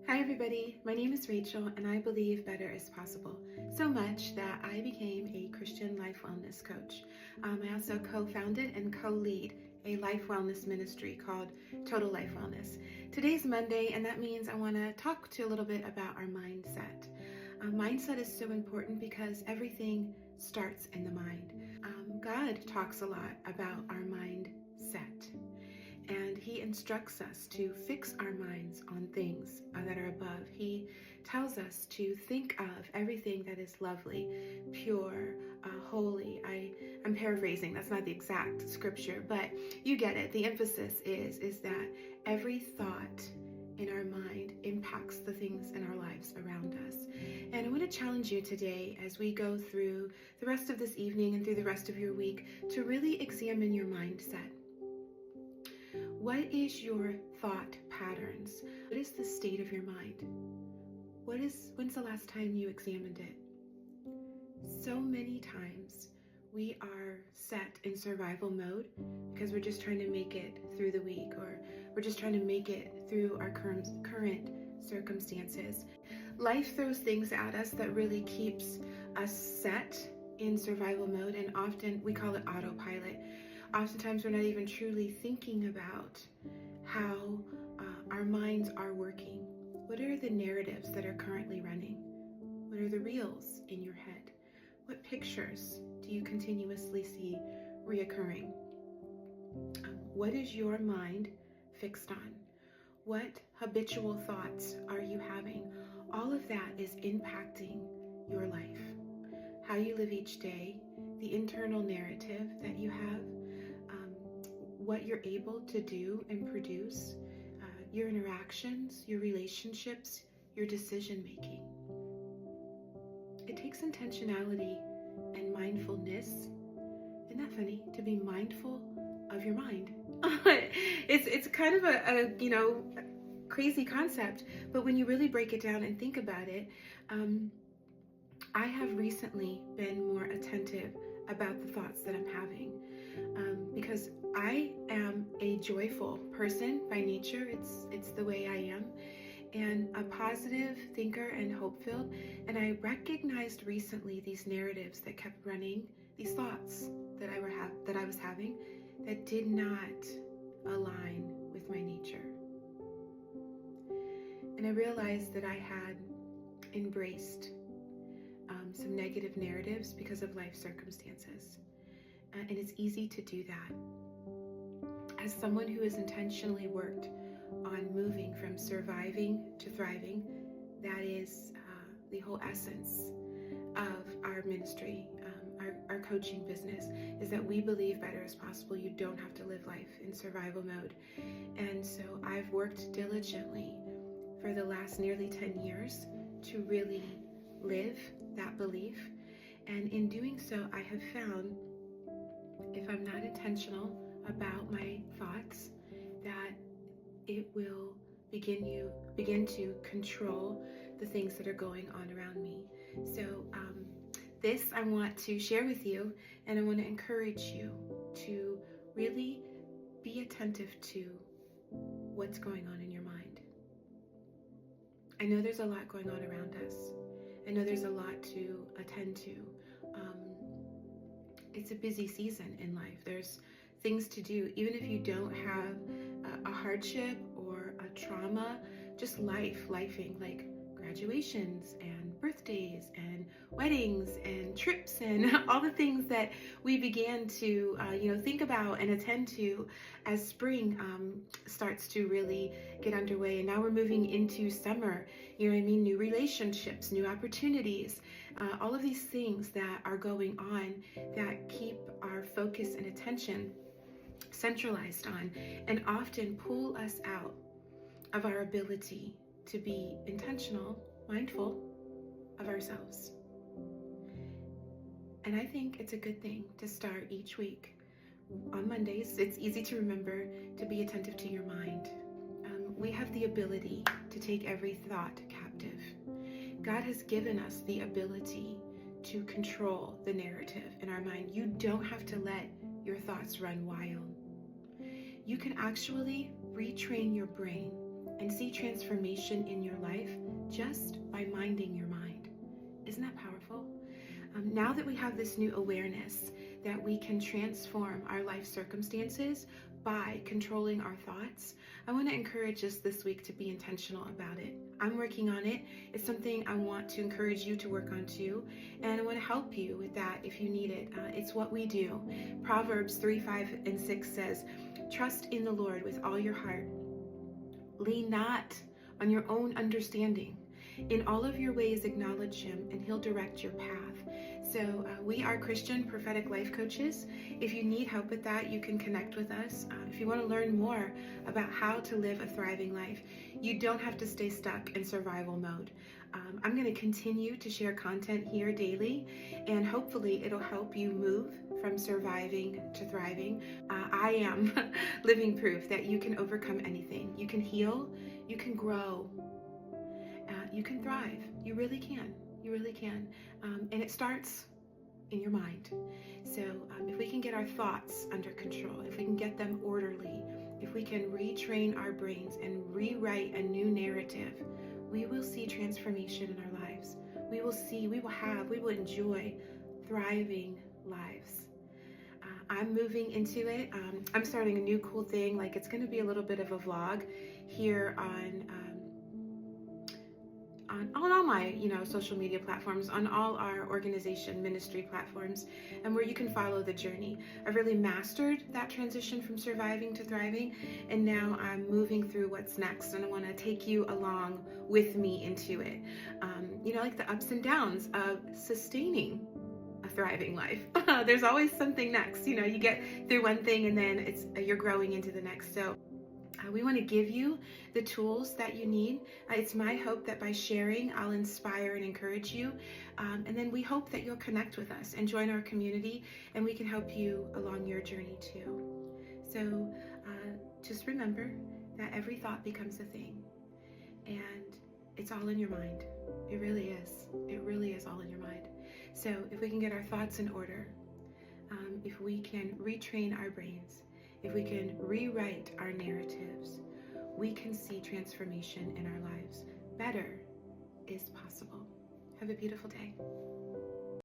Hi everybody, my name is Rachel and I believe better is possible. So much that I became a Christian life wellness coach. I also co-founded and co-lead a life wellness ministry called Total Life Wellness. Today's Monday and that means I want to talk to you a little bit about our mindset. Mindset is so important because everything starts in the mind. God talks a lot about our mindset. And he instructs us to fix our minds on things that are above. He tells us to think of everything that is lovely, pure, holy. I'm paraphrasing, that's not the exact scripture, but you get it. The emphasis is that every thought in our mind impacts the things in our lives around us. And I want to challenge you today as we go through the rest of this evening and through the rest of your week to really examine your mindset. What is your thought patterns? What is the state of your mind? When's the last time you examined it? So many times we are set in survival mode because we're just trying to make it through the week, or we're just trying to make it through our current circumstances. Life throws things at us that really keeps us set in survival mode, and often we call it autopilot. Oftentimes we're not even truly thinking about how our minds are working. What are the narratives that are currently running? What are the reels in your head? What pictures do you continuously see reoccurring? What is your mind fixed on? What habitual thoughts are you having? All of that is impacting your life. How you live each day, the internal narrative that you have, what you're able to do and produce, your interactions, your relationships, your decision making. It takes intentionality and mindfulness. Isn't that funny? To be mindful of your mind. It's kind of a crazy concept, but when you really break it down and think about it, I have recently been more attentive about the thoughts that I'm having, because I am a joyful person by nature. It's the way I am, and a positive thinker and hope-filled. And I recognized recently these narratives that kept running, these thoughts that I was having that did not align with my nature. And I realized that I had embraced some negative narratives because of life circumstances. And it's easy to do that. As someone who has intentionally worked on moving from surviving to thriving, that is the whole essence of our ministry, our coaching business, is that we believe better is possible. You don't have to live life in survival mode. And so I've worked diligently for the last nearly 10 years to really live that belief. And in doing so, I have found, if I'm not intentional about my thoughts, that it will begin to control the things that are going on around me. So this I want to share with you, and I want to encourage you to really be attentive to what's going on in your mind. I know there's a lot going on around us. I know there's a lot to attend to. It's a busy season in life. There's things to do. Even if you don't have a hardship or a trauma, just lifing, like graduations and birthdays and weddings and trips and all the things that we began to think about and attend to as spring starts to really get underway. And now we're moving into summer, new relationships, new opportunities, all of these things that are going on that keep our focus and attention centralized on, and often pull us out of our ability to be intentional, mindful of ourselves. And I think it's a good thing to start each week. On Mondays, it's easy to remember to be attentive to your mind. We have the ability to take every thought captive. God has given us the ability to control the narrative in our mind. You don't have to let your thoughts run wild. You can actually retrain your brain and see transformation in your life just by minding your mind. Isn't that powerful? Now that we have this new awareness that we can transform our life circumstances by controlling our thoughts, I want to encourage us this week to be intentional about it. I'm working on it. It's something I want to encourage you to work on too, and I want to help you with that if you need it. It's what we do. Proverbs 3, 5, and 6 says, "Trust in the Lord with all your heart. Lean not on your own understanding. In all of your ways acknowledge him, and he'll direct your path." So we are Christian prophetic life coaches. If you need help with that, you can connect with us. If you want to learn more about how to live a thriving life, you don't have to stay stuck in survival mode. I'm going to continue to share content here daily, and hopefully it'll help you move from surviving to thriving. I am living proof that you can overcome anything. You can heal, you can grow, you can thrive. You really can. You really can. And it starts in your mind. So if we can get our thoughts under control, if we can get them orderly, if we can retrain our brains and rewrite a new narrative, we will see transformation in our lives. We will enjoy thriving lives. I'm moving into it. I'm starting a new cool thing. Like, it's going to be a little bit of a vlog here on all my social media platforms, on all our organization ministry platforms, and where you can follow the journey. I've really mastered that transition from surviving to thriving, and now I'm moving through what's next, and I want to take you along with me into it. Like the ups and downs of sustaining a thriving life. There's always something next. You get through one thing and then you're growing into the next. So we want to give you the tools that you need. It's my hope that by sharing, I'll inspire and encourage you. And then we hope that you'll connect with us and join our community, and we can help you along your journey too. So just remember that every thought becomes a thing, and it's all in your mind. It really is. It really is all in your mind. So if we can get our thoughts in order, if we can retrain our brains, if we can rewrite our narratives, we can see transformation in our lives. Better is possible. Have a beautiful day.